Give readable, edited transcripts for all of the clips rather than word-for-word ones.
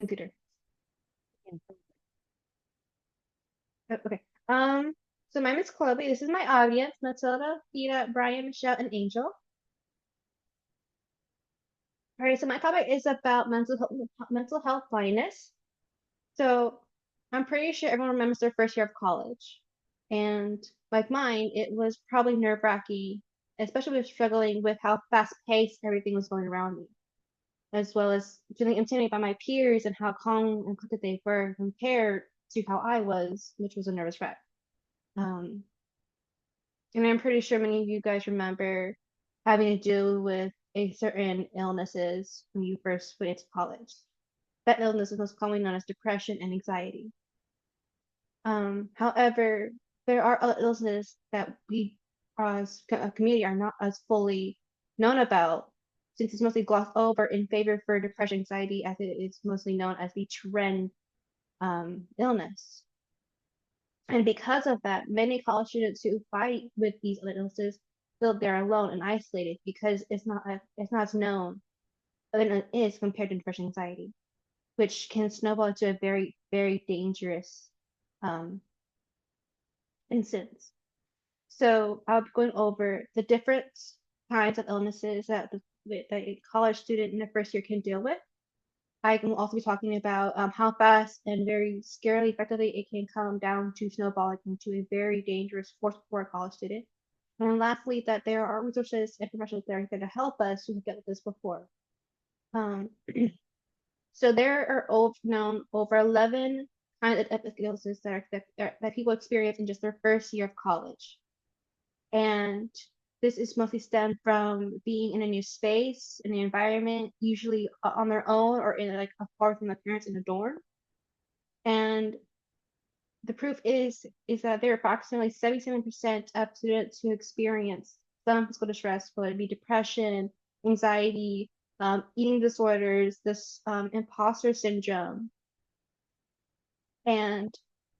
computer. Okay. So my name is Chloe. This is my audience: Matilda, Thea, Brian, Michelle, and Angel. All right. So my topic is about mental health blindness. So I'm pretty sure everyone remembers their first year of college, and like mine, it was probably nerve-wracking, especially with struggling with how fast-paced everything was going around me, as well as feeling intimidated by my peers and how calm and collected they were compared to how I was, which was a nervous wreck. Um, And I'm pretty sure many of you guys remember having to deal with a certain illnesses when you first went into college. That illness is most commonly known as depression and anxiety. However, there are other illnesses that we as a community are not as fully known about, since it's mostly glossed over in favor for depression anxiety, as it is mostly known as the trend illness. And because of that, many college students who fight with these other illnesses feel they're alone and isolated because it's not as known than it is compared to depression and anxiety, which can snowball into a very, very dangerous um, instance. So I'll be going over the different kinds of illnesses that a college student in the first year can deal with. I can also be talking about how fast and very scarily effectively it can come down to snowballing into a very dangerous force for a college student. And lastly, that there are resources and professionals that are going to help us who get this before. Um, so there are known over 11 kinds of episodes that people experience in just their first year of college. And this is mostly stemmed from being in a new space, in an environment, usually on their own or in like apart from their parents in a dorm. And the proof is that there are approximately 77% of students who experience some physical distress, whether it be depression, anxiety, eating disorders, this imposter syndrome, and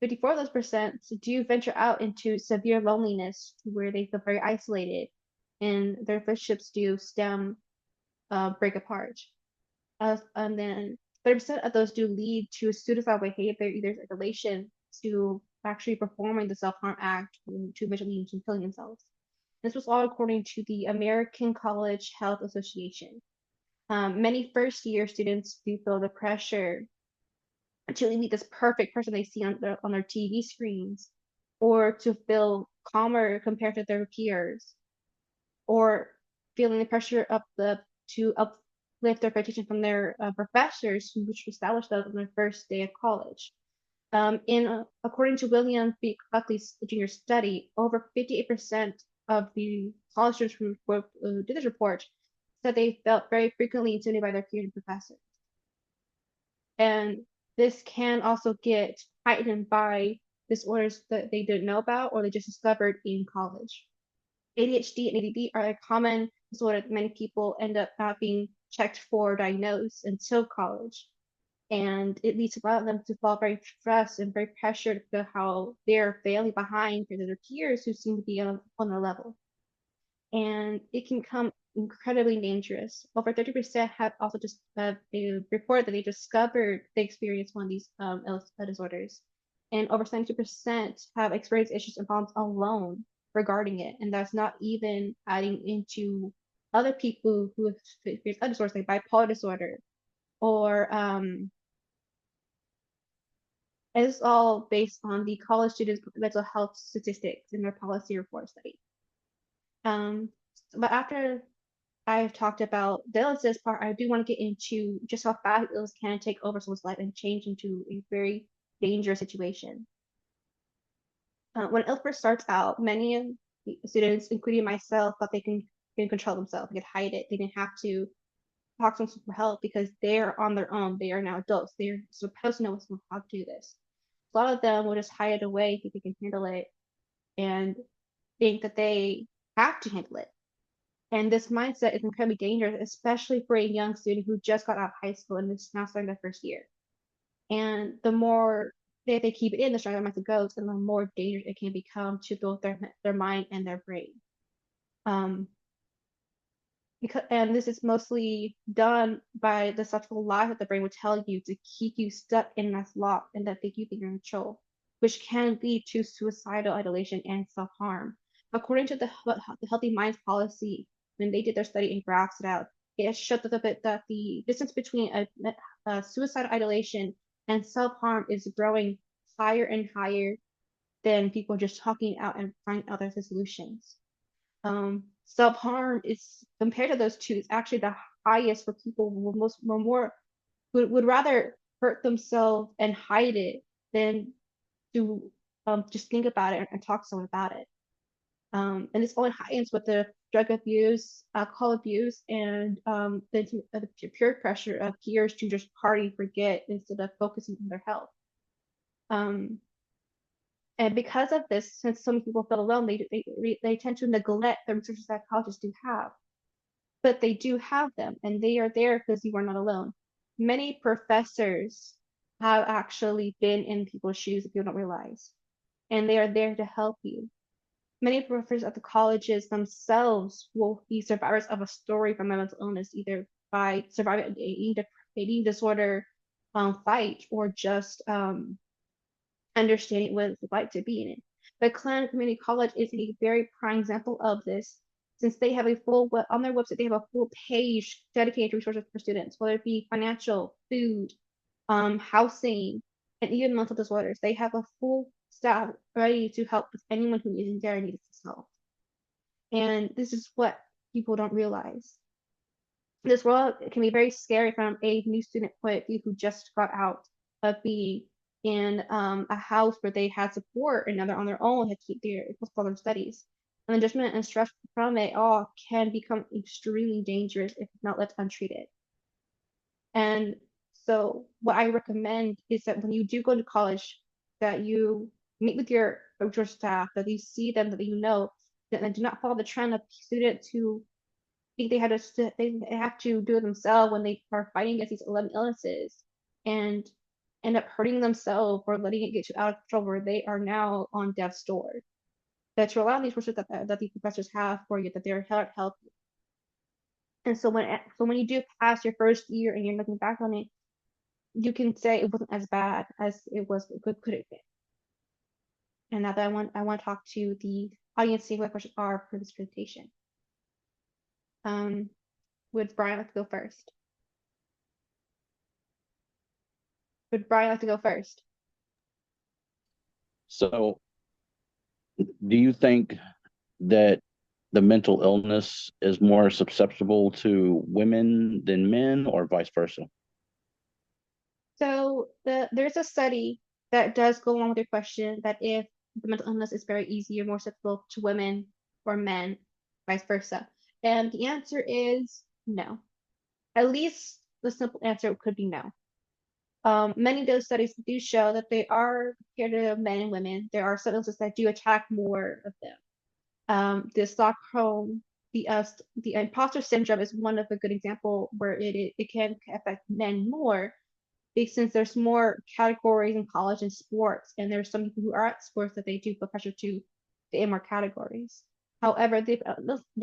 54 of those percent do venture out into severe loneliness where they feel very isolated and their relationships do break apart. And then 30% of those do lead to suicidal behavior, either in relation to actually performing the self-harm act to eventually leading to killing themselves. This was all according to the American College Health Association. Many first year students do feel the pressure to meet this perfect person they see on their TV screens, or to feel calmer compared to their peers, or feeling the pressure to uplift their reputation from their professors, which established them on their first day of college. According to William B. Buckley's junior study, over 58% of the college students who did this report said they felt very frequently intimidated by their peers and professors. And this can also get heightened by disorders that they didn't know about or they just discovered in college. ADHD and ADD are a common disorder that many people end up not being checked for diagnosed until college. And it leads a lot of them to fall very stressed and very pressured to how they're failing behind their peers who seem to be on their level. And it can become incredibly dangerous. Over 30% have also just they report that they discovered they experienced one of these disorders. And over 72% have experienced issues and problems alone regarding it. And that's not even adding into other people who have experienced other disorders like bipolar disorder or it's all based on the college students' mental health statistics in their policy report study. Um, but after I've talked about the illnesses part, I do want to get into just how fast illness can take over someone's life and change into a very dangerous situation. When illness first starts out, many of the students, including myself, thought can control themselves, they could hide it, they didn't have to talk to someone for help because they're on their own. They are now adults. They're supposed to know how to do this. A lot of them will just hide it away, think they can handle it, and think that they have to handle it. And this mindset is incredibly dangerous, especially for a young student who just got out of high school and is now starting their first year. And the more they keep it in, the stronger their mindset goes, and the more dangerous it can become to both their mind and their brain. Um, And this is mostly done by the subtle lies that the brain would tell you to keep you stuck in that lock and that think you think you're in control, which can lead to suicidal ideation and self-harm. According to the Healthy Minds policy, when they did their study and graphs it out, it showed that the distance between a suicidal ideation and self-harm is growing higher and higher than people just talking out and finding other solutions. Self-harm is compared to those two, it's actually the highest for people who would rather hurt themselves and hide it than to just think about it and talk to someone about it. And this only heightens with the drug abuse, alcohol abuse, and the peer pressure of peers to just party, forget instead of focusing on their health. And because of this, since so many people feel alone, they tend to neglect the resources that colleges do have. But they do have them, and they are there because you are not alone. Many professors have actually been in people's shoes if you don't realize, and they are there to help you. Many professors at the colleges themselves will be survivors of a story from a mental illness, either by surviving an eating disorder fight or just understanding what it's like to be in it. But Clan Community College is a very prime example of this, since they have on their website, they have a full page dedicated to resources for students, whether it be financial, food, housing, and even mental disorders. They have a full staff ready to help with anyone who is in dire need of help. And this is what people don't realize. This world can be very scary from a new student point of view who just got out of being in a house where they had support and now they're on their own, had to keep their postpone studies. And the judgment and stress from it all can become extremely dangerous if not left untreated. And so what I recommend is that when you do go to college, that you meet with your staff, that you see them, that you know, that do not follow the trend of students who think they have to do it themselves when they are fighting against these 11 illnesses and end up hurting themselves or letting it get too out of control where they are now on death's door. That to allow these resources that these professors have for you, that they're healthy. And so when you do pass your first year and you're looking back on it, you can say it wasn't as bad as it was could have been. And now that I want to talk to the audience, see what questions are for this presentation. Would Brian like to go first? Would Brian like to go first? So, do you think that the mental illness is more susceptible to women than men, or vice versa? So there's a study that does go along with your question that if the mental illness is very easy or more susceptible to women or men, vice versa. And the answer is no. At least the simple answer could be no. Many of those studies do show that they are compared to men and women. There are some illnesses that do attack more of them. The Stockholm, the imposter syndrome is one of a good example where it can affect men more since there's more categories in college and sports, and there's some people who are at sports that they do put pressure to in more categories. However, the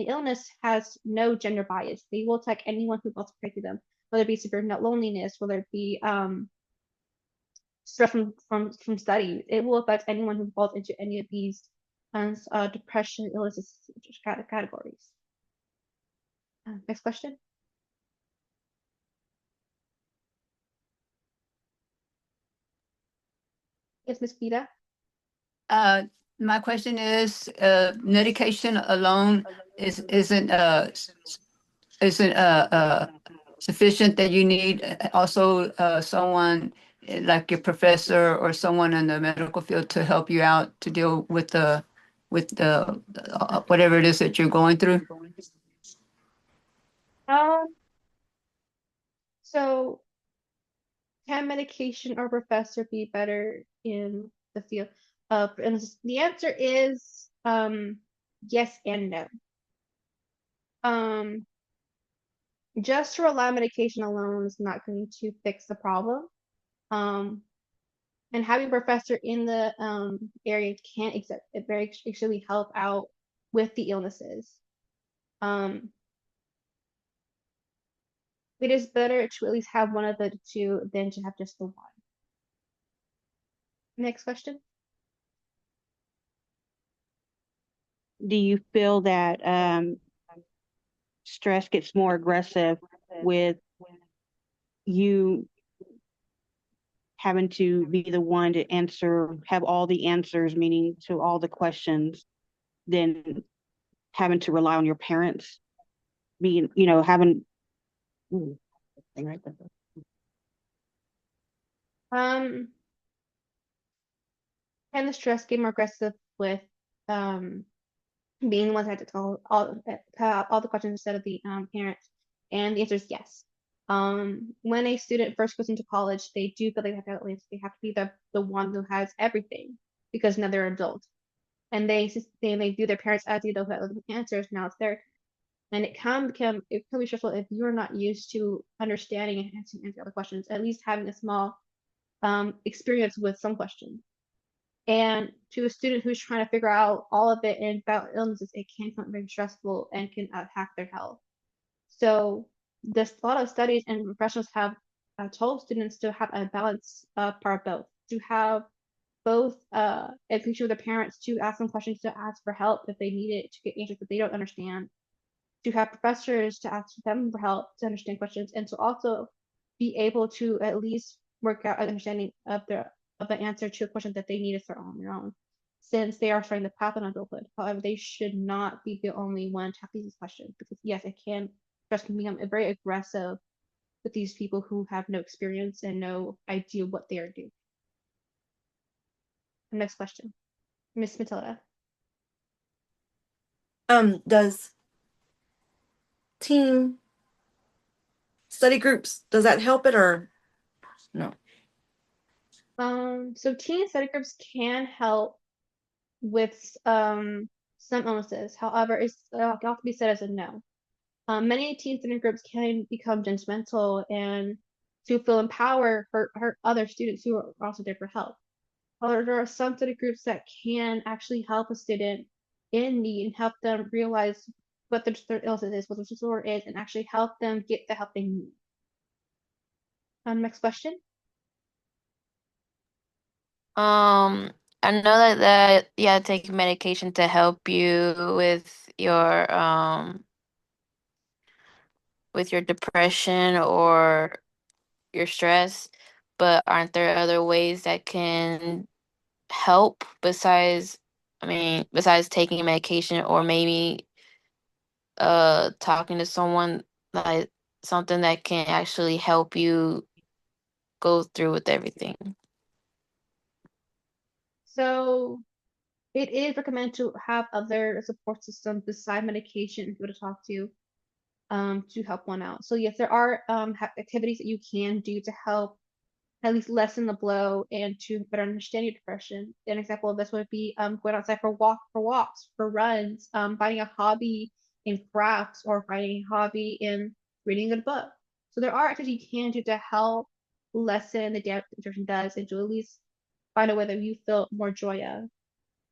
illness has no gender bias. They will attack anyone who falls prey to them, whether it be severe loneliness, whether it be stress from study. It will affect anyone who falls into any of these depression, illnesses categories. Next question. Yes, Miss Pita. My question is, medication alone isn't sufficient, that you need also someone like your professor or someone in the medical field to help you out to deal with the whatever it is that you're going through? So can medication or professor be better in the field? And the answer is yes and no. Just to rely on medication alone is not going to fix the problem. And having a professor in the area can very actually help out with the illnesses. It is better to at least have one of the two than to have just the one. Next question. Do you feel that stress gets more aggressive with you having to be the one to have all the answers, meaning to all the questions, than having to rely on your parents? Being, having thing right there. Can the stress get more aggressive with being the ones that had to tell all the questions instead of the parents? And the answer is yes. When a student first goes into college, they do feel they have to they have to be the one who has everything because now they're adults, and they do their parents as the adult who have the answers. Now it's their, and it can be stressful if you're not used to understanding and answering other questions. At least having a small experience with some questions. And to a student who's trying to figure out all of it and about illnesses, it can become very stressful and can affect their health. So there's a lot of studies and professionals have told students to have a balance part of both, to have both education with their parents, to ask them questions, to ask for help if they need it, to get answers that they don't understand, to have professors to ask them for help to understand questions, and to also be able to at least work out an understanding of the answer to a question that they need to start on their own, since they are starting the path on adulthood. However, they should not be the only one to have these questions, because yes, stress can become very aggressive with these people who have no experience and no idea what they are doing. Next question, Miss Matilda. Does team study groups, does that help it or no? So teen study groups can help with some illnesses. However, it's got to be said as a no. Many teen study groups can become judgmental and to feel empowered hurt other students who are also there for help. However, there are some study groups that can actually help a student in need and help them realize what their illness is, what their disorder is, and actually help them get the help they need. Next question. I know that you have to take medication to help you with your depression or your stress, but aren't there other ways that can help besides taking medication, or maybe talking to someone, like something that can actually help you go through with everything? So it is recommended to have other support systems beside medication and people to talk to help one out. So yes, there are activities that you can do to help at least lessen the blow and to better understand your depression. An example of this would be going outside for walks, for runs, finding a hobby in crafts, or finding a hobby in reading a good book. So there are activities you can do to help lessen the damage that depression does, and to at least find a way that you feel more joy of.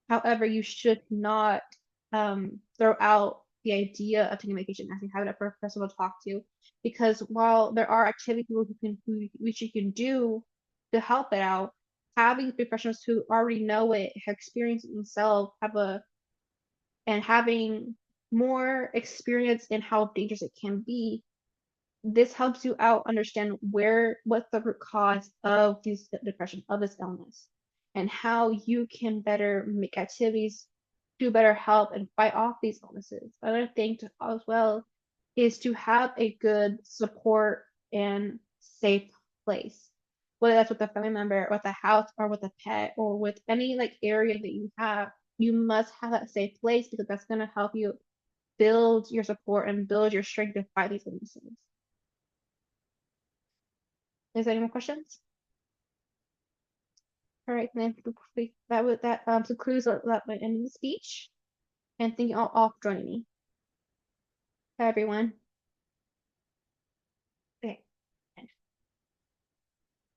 However, you should not throw out the idea of taking medication after having a professional to talk to, because while there are activities which you can do to help it out, having professionals who already know it, have experienced it themselves, and having more experience in how dangerous it can be, this helps you out understand what's the root cause of this depression, of this illness, and how you can better make activities to better help and fight off these illnesses. Another thing as well is to have a good support and safe place, whether that's with a family member, with a house, or with a pet, or with any area that you have. You must have that safe place, because that's going to help you build your support and build your strength to fight these illnesses. Is there any more questions? All right, then that concludes that end of the speech. And thank you all for joining me. Bye, everyone.